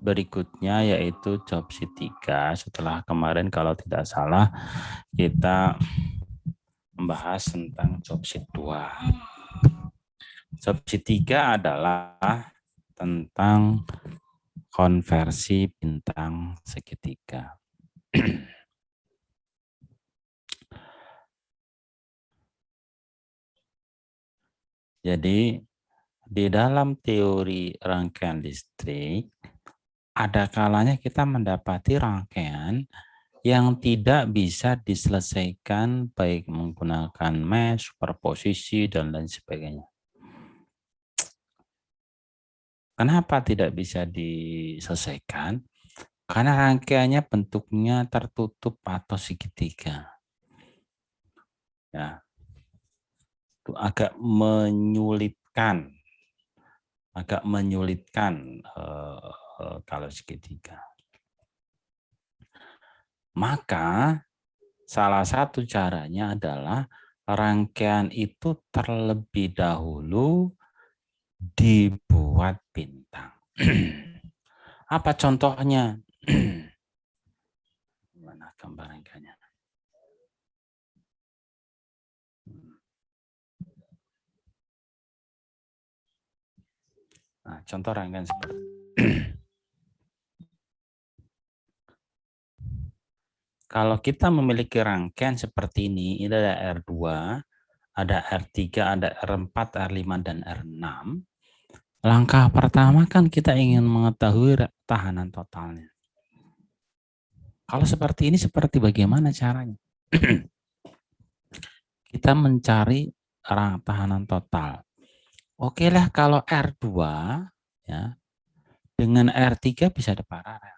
berikutnya yaitu job sheet 3. Setelah kemarin kalau tidak salah kita membahas tentang job sheet 2. Job sheet 3 adalah tentang konversi bintang segitiga. Jadi di dalam teori rangkaian listrik ada kalanya kita mendapati rangkaian yang tidak bisa diselesaikan baik menggunakan mesh, superposisi, dan lain sebagainya. Kenapa tidak bisa diselesaikan? Karena rangkaiannya bentuknya tertutup atau segitiga. Ya, itu agak menyulitkan kalau segitiga. Maka salah satu caranya adalah rangkaian itu terlebih dahulu dibuat bintang. Apa contohnya? Mana gambar rangkaiannya? Nah, contoh rangkaian seperti kalau kita memiliki rangkaian seperti ini ada R2, ada R3, ada R4, R5, dan R6. Langkah pertama kan kita ingin mengetahui tahanan totalnya. Kalau seperti ini, seperti bagaimana caranya? Kita mencari tahanan total. Oke lah, kalau R2 ya, dengan R3 bisa ada paralel.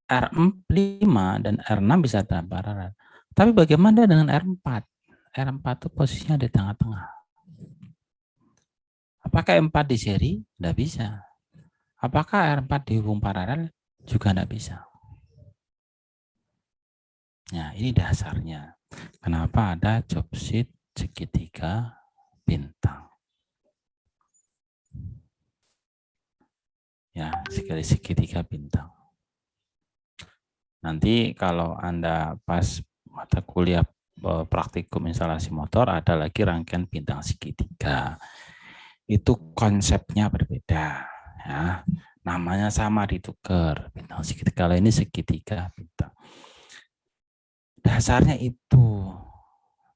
R5 dan R6 bisa ada paralel. Tapi bagaimana dengan R4? R4 itu posisinya di tengah-tengah. Apakah R4 di seri? Tidak bisa. Apakah R4 dihubung paralel? Juga tidak bisa. Nah, ini dasarnya. Kenapa ada job sheet segitiga bintang? Ya, segitiga bintang. Nanti kalau Anda pas mata kuliah praktikum instalasi motor, ada lagi rangkaian bintang segitiga. Itu konsepnya berbeda. Ya, namanya sama ditukar. Bintang segitiga, kalau ini segitiga bintang. Dasarnya itu.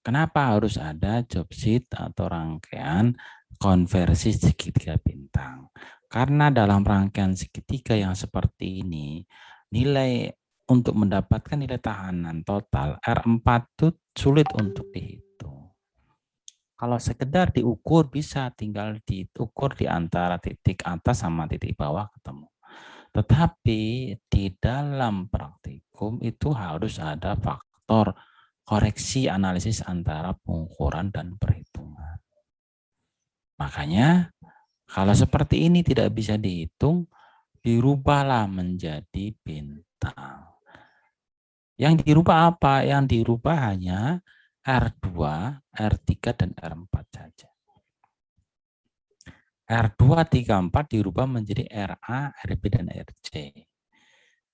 Kenapa harus ada job sheet atau rangkaian konversi segitiga bintang? Karena dalam rangkaian segitiga yang seperti ini, nilai untuk mendapatkan nilai tahanan total R4 itu sulit untuk dihitung. Kalau sekedar diukur bisa tinggal diukur di antara titik atas sama titik bawah ketemu. Tetapi di dalam praktikum itu harus ada faktor koreksi analisis antara pengukuran dan perhitungan. Makanya kalau seperti ini tidak bisa dihitung, dirubahlah menjadi bintang. Yang dirubah apa? Yang dirubah hanya R2, R3, dan R4 saja. R2, 3, 4 dirubah menjadi RA, RB, dan RC.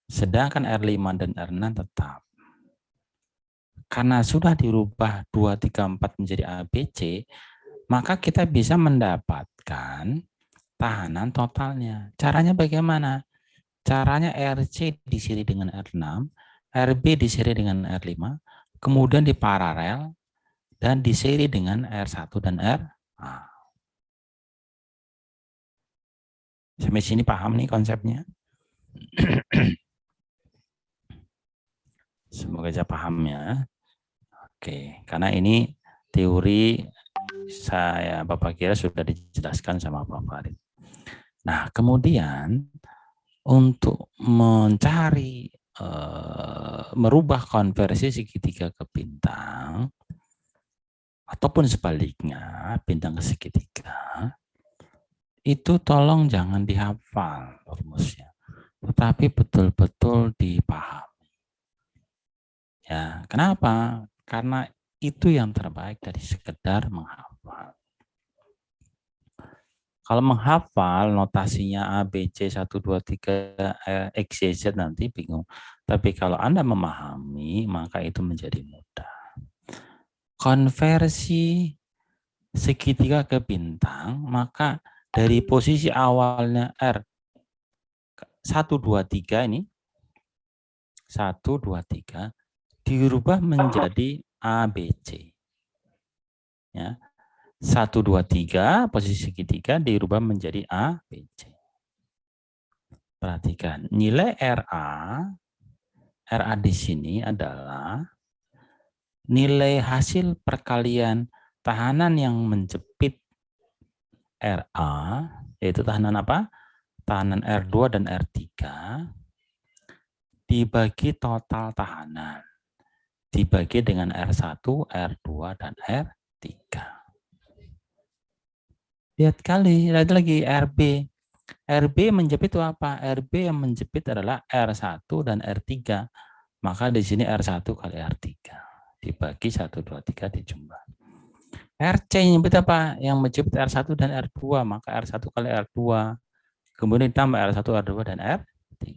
Sedangkan R5 dan R6 tetap. Karena sudah dirubah 2, 3, 4 menjadi ABC, maka kita bisa mendapatkan tahanan totalnya. Caranya bagaimana? Caranya RC diseri dengan R6, RB diseri dengan R5, kemudian diparalel dan diseri dengan R1 dan RA. Sampai sini paham nih konsepnya? Semoga saya paham ya. Oke, karena ini teori saya Bapak kira sudah dijelaskan sama Pak Farid. Nah, kemudian untuk mencari merubah konversi segitiga ke bintang ataupun sebaliknya bintang ke segitiga, itu tolong jangan dihafal rumusnya, tetapi betul-betul dipahami. Ya, kenapa? Karena itu yang terbaik dari sekedar menghafal. Kalau menghafal notasinya A, B, C, 1, 2, 3, X, Y, Z nanti bingung. Tapi kalau Anda memahami, maka itu menjadi mudah. Konversi segitiga ke bintang, maka dari posisi awalnya R 1, 2, 3 ini, 1, 2, 3, dirubah menjadi A, B, C. Ya. 1, 2, 3, posisi segitiga dirubah menjadi A, B, C. Perhatikan, nilai RA di sini adalah nilai hasil perkalian tahanan yang menjepit RA, yaitu tahanan apa? Tahanan R2 dan R3, dibagi total tahanan. Dibagi dengan R1, R2, dan R3. Lihat lihat lagi RB. RB menjepit itu apa? RB yang menjepit adalah R1 dan R3. Maka di sini R1 kali R3. Dibagi 1, 2, 3 dijumlah. RC yang menjepit apa? Yang menjepit R1 dan R2. Maka R1 kali R2. Kemudian ditambah R1, R2, dan R3.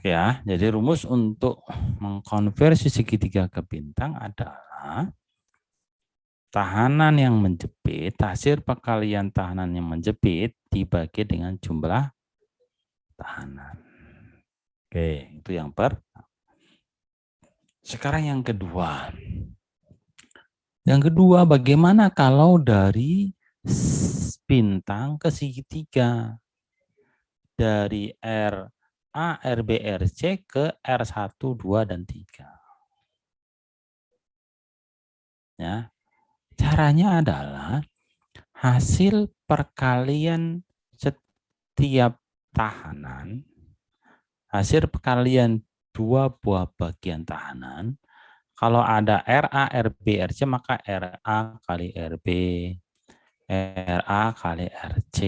Ya, jadi rumus untuk mengkonversi segitiga ke bintang adalah tahanan yang menjepit, hasil perkalian tahanan yang menjepit dibagi dengan jumlah tahanan. Oke, itu yang Sekarang yang kedua. Yang kedua, bagaimana kalau dari bintang ke segitiga? Dari RA, RB, RC ke R1, 2, dan 3. Ya. Caranya adalah hasil perkalian setiap tahanan, hasil perkalian dua buah bagian tahanan. Kalau ada RA, RB, RC, maka RA kali RB, RA kali RC,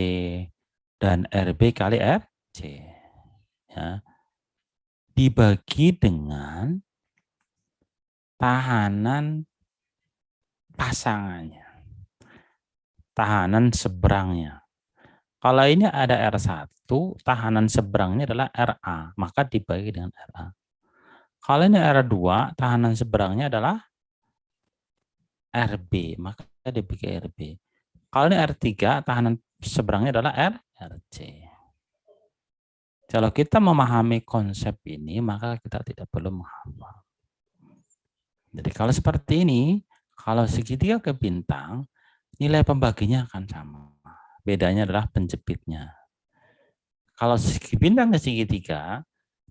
dan RB kali RC. Ya. Dibagi dengan tahanan pasangannya, tahanan seberangnya. Kalau ini ada R1, tahanan seberangnya adalah RA, maka dibagi dengan RA. Kalau ini R2, tahanan seberangnya adalah RB, maka dibagi RB. Kalau ini R3, tahanan seberangnya adalah RC. Kalau kita memahami konsep ini, maka kita tidak perlu menghafal. Jadi kalau seperti ini, kalau segitiga ke bintang, nilai pembaginya akan sama. Bedanya adalah penjepitnya. Kalau segi bintang ke segitiga,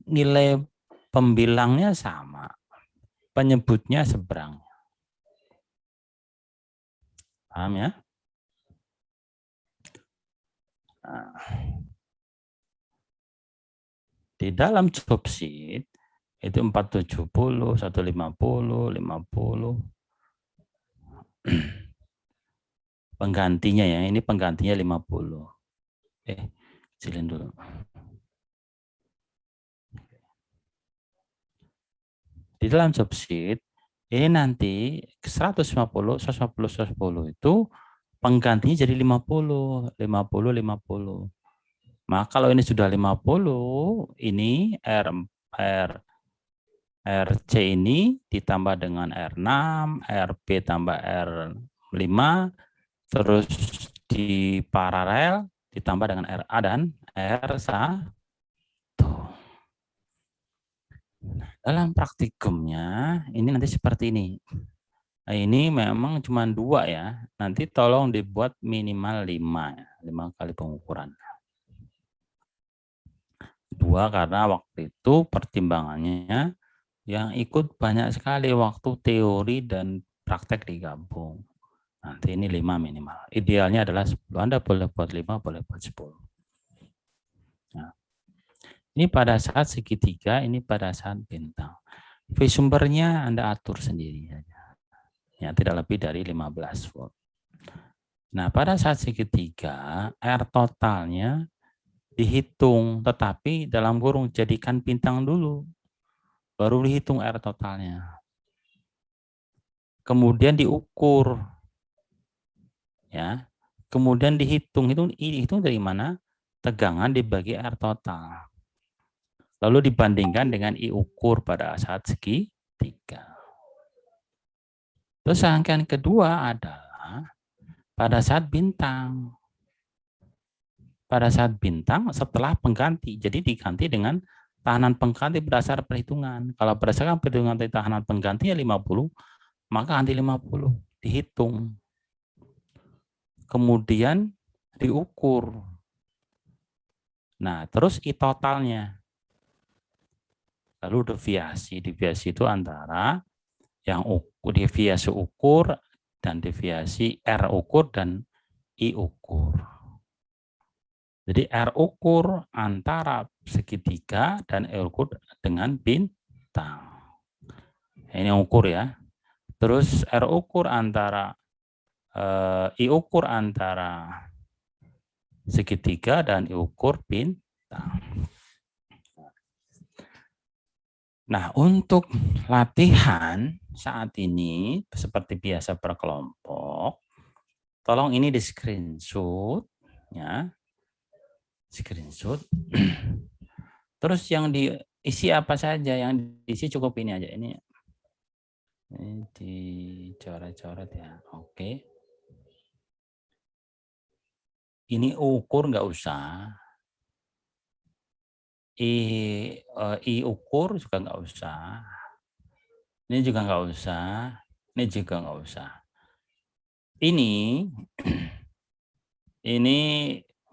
nilai pembilangnya sama. Penyebutnya seberang. Paham ya? Nah, di dalam job sheet, itu 470, 150, 50. Penggantinya ya, ini penggantinya 50. Kecilin dulu. Di dalam job sheet, ini nanti 150, 150, 150 itu penggantinya jadi 50, 50, 50. Maka kalau ini sudah 50, ini RC ini ditambah dengan R6, RB tambah R5, terus di paralel ditambah dengan RA dan R1. Dalam praktikumnya, ini nanti seperti ini. Nah, ini memang cuma 2 ya. Nanti tolong dibuat minimal 5 ya. 5 kali pengukuran. 2 karena waktu itu pertimbangannya yang ikut banyak sekali waktu teori dan praktek digabung. Nanti ini 5 minimal. Idealnya adalah 10. Anda boleh buat 5, boleh buat 10. Nah, ini pada saat segitiga, ini pada saat bintang. V sumbernya Anda atur sendiri saja. Ya, tidak lebih dari 15 volt. Nah, pada saat segitiga, R totalnya dihitung, tetapi dalam kurung jadikan bintang dulu, baru dihitung R totalnya. Kemudian diukur, ya. Kemudian dihitung dari mana? Tegangan dibagi R total. Lalu dibandingkan dengan I ukur pada saat segitiga. Terus rangkaian kedua adalah pada saat bintang. Pada saat bintang setelah pengganti. Jadi diganti dengan tahanan pengganti berdasar perhitungan. Kalau berdasarkan perhitungan dari tahanan pengganti ya 50, maka anti 50 dihitung. Kemudian diukur. Nah, terus I totalnya. Lalu deviasi. Deviasi itu antara yang deviasi ukur dan deviasi R ukur dan I ukur. Jadi R ukur antara segitiga dan R ukur dengan bintang. Ini ukur ya. Terus R ukur antara I ukur antara segitiga dan I ukur bintang. Nah, untuk latihan saat ini seperti biasa per kelompok, tolong ini di screenshot ya. Screenshot. Terus yang diisi apa saja, yang diisi cukup ini aja ini dicoret-coret ya. Oke. Ini ukur nggak usah. I ukur juga nggak usah. Ini juga nggak usah. Ini juga nggak usah. Ini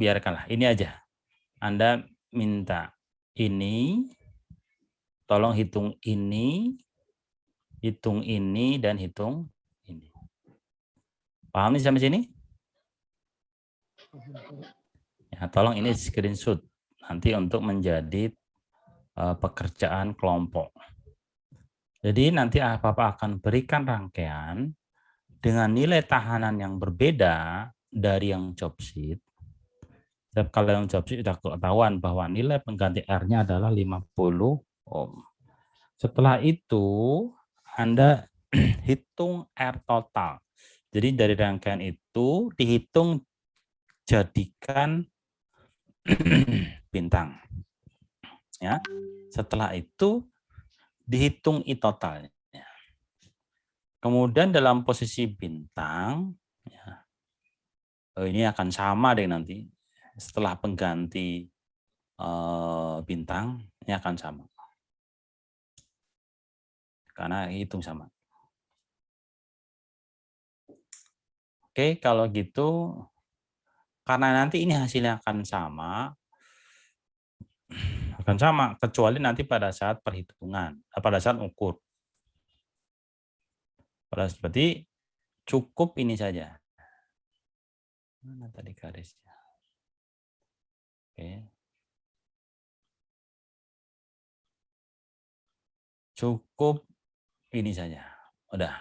biarkanlah. Ini aja. Anda minta ini, tolong hitung ini, dan hitung ini. Paham nih sampai sini? Ya, tolong ini screenshot nanti untuk menjadi pekerjaan kelompok. Jadi nanti Bapak akan berikan rangkaian dengan nilai tahanan yang berbeda dari yang job sheet. Kalau yang job sheet sudah ketahuan bahwa nilai pengganti R-nya adalah 50 ohm. Setelah itu Anda hitung R total. Jadi dari rangkaian itu dihitung jadikan bintang. Ya. Setelah itu dihitung I totalnya. Kemudian dalam posisi bintang, ya, ini akan sama deh nanti. Setelah pengganti bintang, ini akan sama. Karena hitung sama. Oke, kalau gitu, karena nanti ini hasilnya akan sama, kecuali nanti pada saat perhitungan, pada saat ukur. Berarti cukup ini saja. Mana tadi garisnya? Oke. Cukup ini saja. Udah.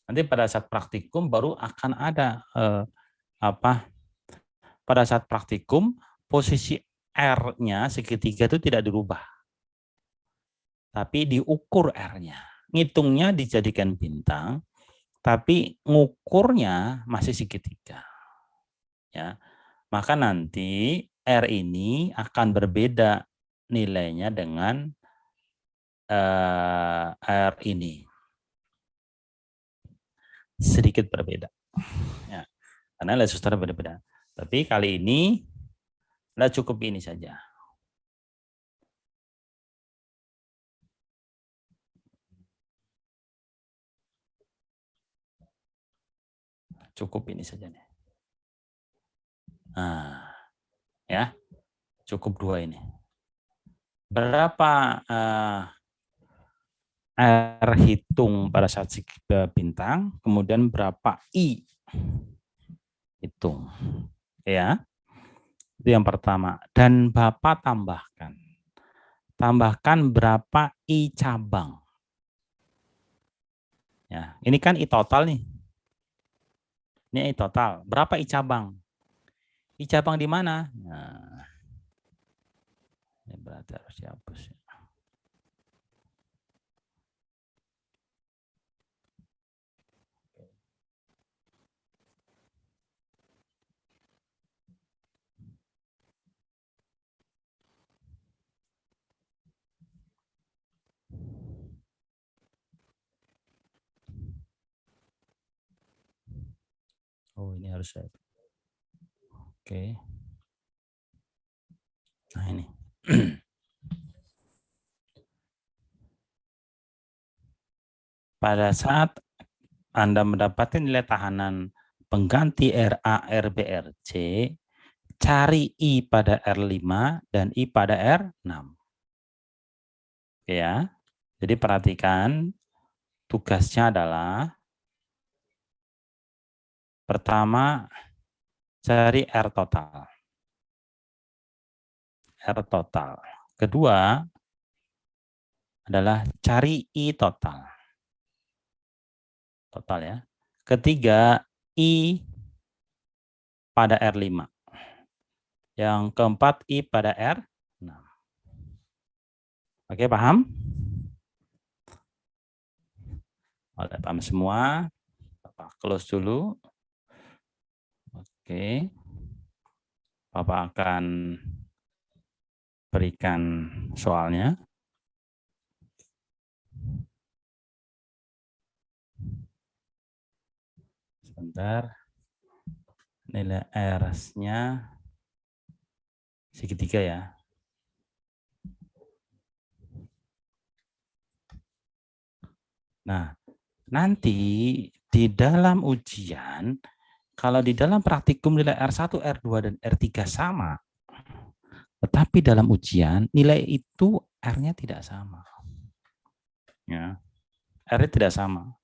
Nanti pada saat praktikum baru akan ada pada saat praktikum posisi R-nya segitiga itu tidak dirubah. Tapi diukur R-nya. Ngitungnya dijadikan bintang, tapi ngukurnya masih segitiga. Ya. Maka nanti R ini akan berbeda nilainya dengan R ini. Sedikit berbeda. Ya. Karena nilai suster berbeda. Tapi kali ini cukup ini saja. Cukup ini saja nih. Nah, ya. Cukup 2 ini. Berapa R hitung pada saat bintang, kemudian berapa I hitung. Ya. Itu yang pertama. Dan Bapak tambahkan berapa I cabang. Ya, ini kan I total nih. Ini I total. Berapa I cabang? I cabang di mana? Nah, ini berarti harus dihapus. Oh, ini harus saya. Oke. Nah, ini. Pada saat Anda mendapatkan nilai tahanan pengganti RA, RB, RC, cari I pada R5 dan I pada R6. Oke ya. Jadi perhatikan, tugasnya adalah pertama, cari R total. R total. Kedua adalah cari I total. Total ya. Ketiga, I pada R5. Yang keempat, I pada R6. Oke, paham? Oke, paham semua. Bapak close dulu. Oke. Bapak akan berikan soalnya. Sebentar. Nilai R-nya segitiga ya. Nah, nanti di dalam ujian, kalau di dalam praktikum nilai R1, R2, dan R3 sama, tetapi dalam ujian nilai itu R-nya tidak sama. Ya, R-nya tidak sama.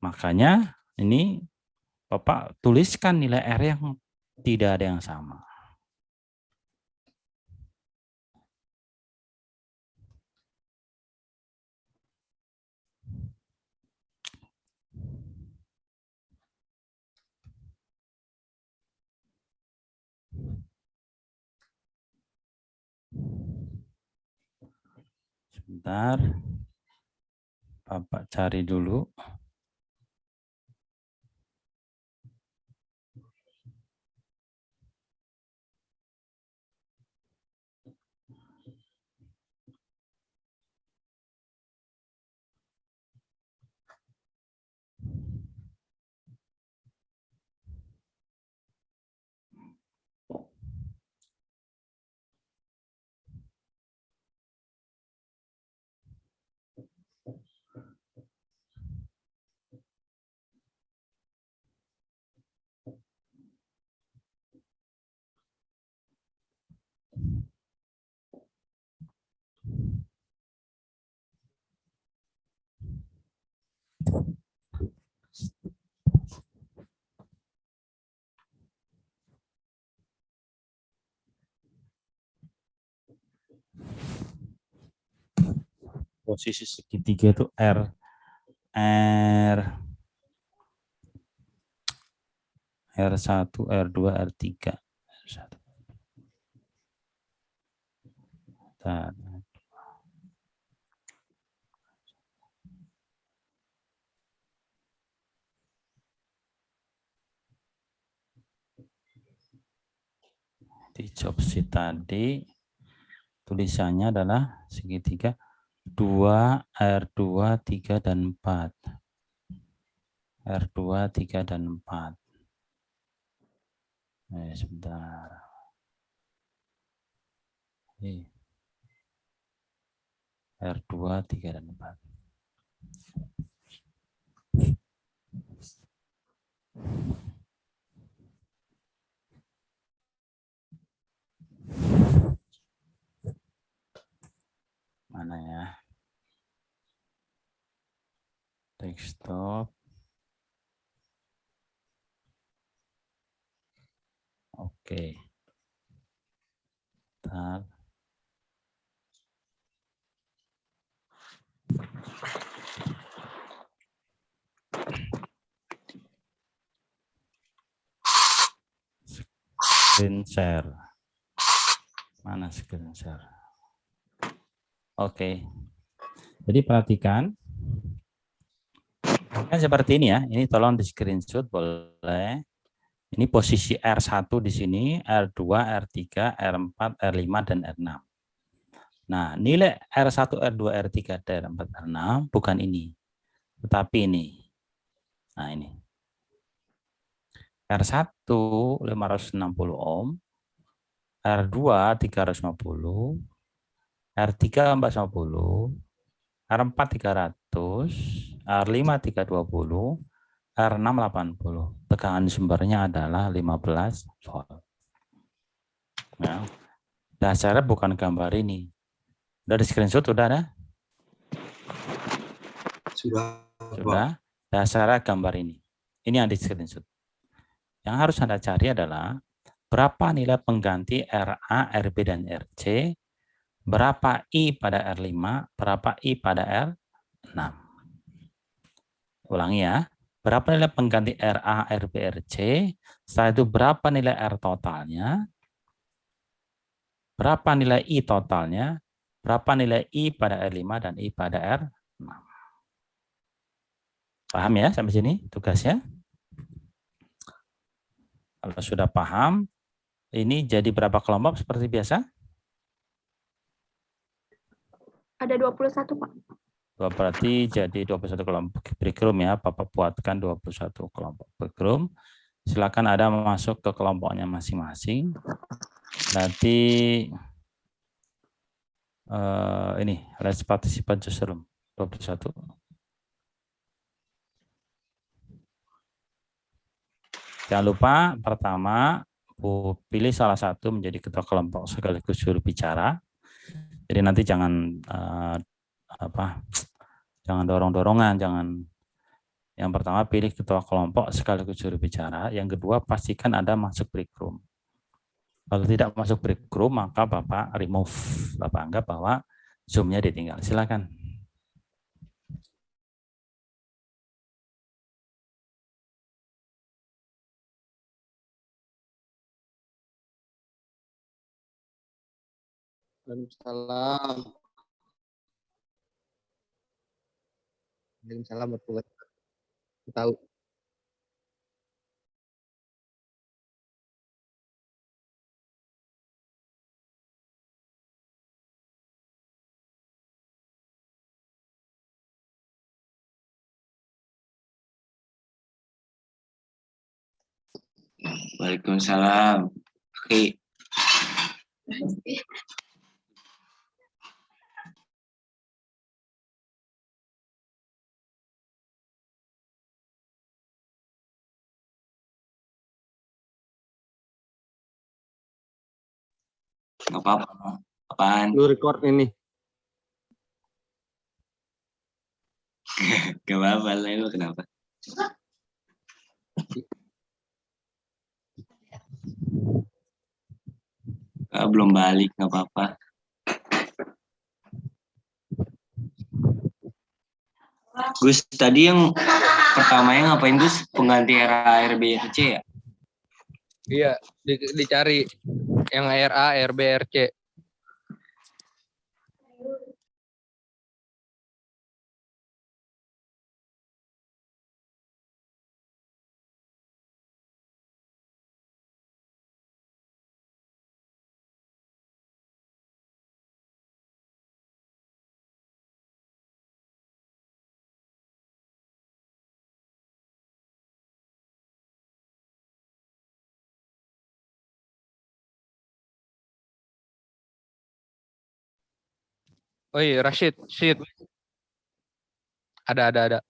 Makanya ini Bapak tuliskan nilai R yang tidak ada yang sama. Sebentar, Bapak cari dulu. Posisi segitiga itu R1, R2, R3. R1. Bentar. Di job sheet tadi tulisannya adalah segitiga 2, R2, 3, dan 4. R2, 3, dan 4. Sebentar. R2, 3, dan 4. Mana ya? Desktop. Oke. Bentar. Screen share. Mana screen share? Oke. Jadi perhatikan. Kan seperti ini ya. Ini tolong di screenshot boleh. Ini posisi R1 di sini, R2, R3, R4, R5, dan R6. Nah, nilai R1, R2, R3, R4, R6 bukan ini. Tetapi ini. Nah, ini. R1 560 ohm, R2 350, R3 450, R4 300, R5 320, R6 80. Tegangan sumbernya adalah 15 volt. Ya. Dasarnya bukan gambar ini. Dari screenshot udah ada? Sudah. Dasarnya gambar ini. Ini yang di screenshot. Yang harus Anda cari adalah berapa nilai pengganti RA, RB, dan RC, berapa I pada R5, berapa I pada R6. Ulangi ya. Berapa nilai pengganti RA, RB, RC, setelah itu berapa nilai R totalnya, berapa nilai I totalnya, berapa nilai I pada R5 dan I pada R6. Paham ya sampai sini tugasnya? Kalau sudah paham, ini jadi berapa kelompok seperti biasa? Ada 21, Pak. Berarti jadi 21 kelompok breakroom ya. Bapak buatkan 21 kelompok breakroom. Silakan Anda masuk ke kelompoknya masing-masing. Nanti ini let's participate just room 21. Jangan lupa pertama pilih salah satu menjadi ketua kelompok sekaligus juru bicara. Jadi nanti jangan jangan dorong-dorongan, jangan. Yang pertama pilih ketua kelompok sekaligus juru bicara. Yang kedua pastikan Anda masuk break room. Kalau tidak masuk break room maka Bapak remove. Bapak anggap bahwa Zoom-nya ditinggal. Silakan. Waalaikumsalam. Waalaikumsalam warahmatullahi wabarakatuh. Tahu. Waalaikumsalam. Oke. Nggak apa-apa. Apaan? Lu record ini. Gak apa-apa. Lu kenapa? Belum balik. Nggak apa-apa. Gus, tadi yang pertamanya ngapain Gus? Pengganti RA, RB, RC ya? Iya, dicari yang RA, RB, RC. Oh iya, Rashid. Ada.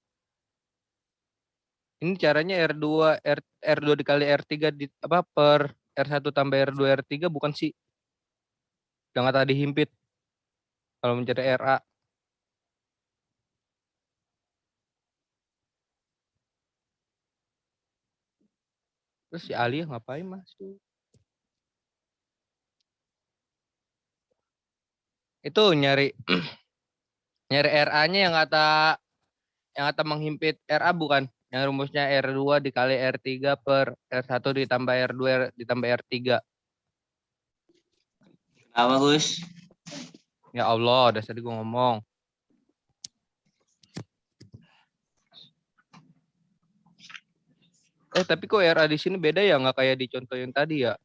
Ini caranya R2 dikali R3 per R1 tambah R2 R3 bukan sih? Jangan tadi himpit. Kalau mencari RA. Terus si Ali ngapain masuk? Itu nyari RA-nya yang kata menghimpit RA bukan? Yang rumusnya R2 dikali R3 per R1 ditambah R2 ditambah R3. Kenapa Gus? Ya Allah, udah tadi gue ngomong. Tapi kok RA di sini beda ya? Nggak kayak di contoh yang tadi ya?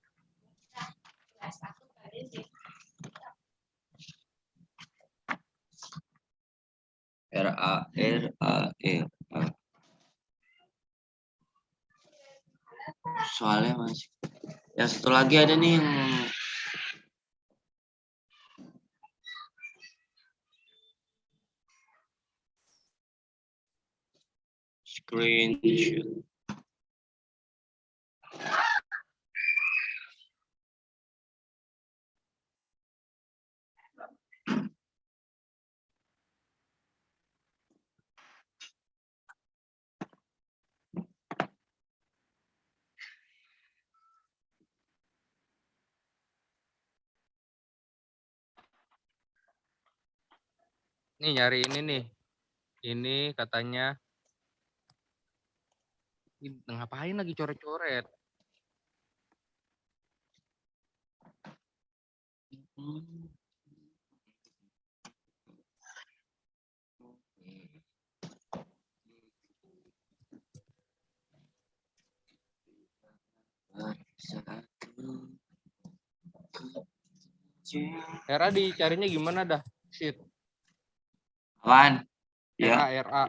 RA, RA, RA. Soalnya masih. Yang satu lagi ada nih yang screenshot. Nih nyari ini nih. Ini katanya. Ih, ngapain lagi coret-coret? Era dicarinya gimana dah? Shit. Apaan? RA, Ya, RA.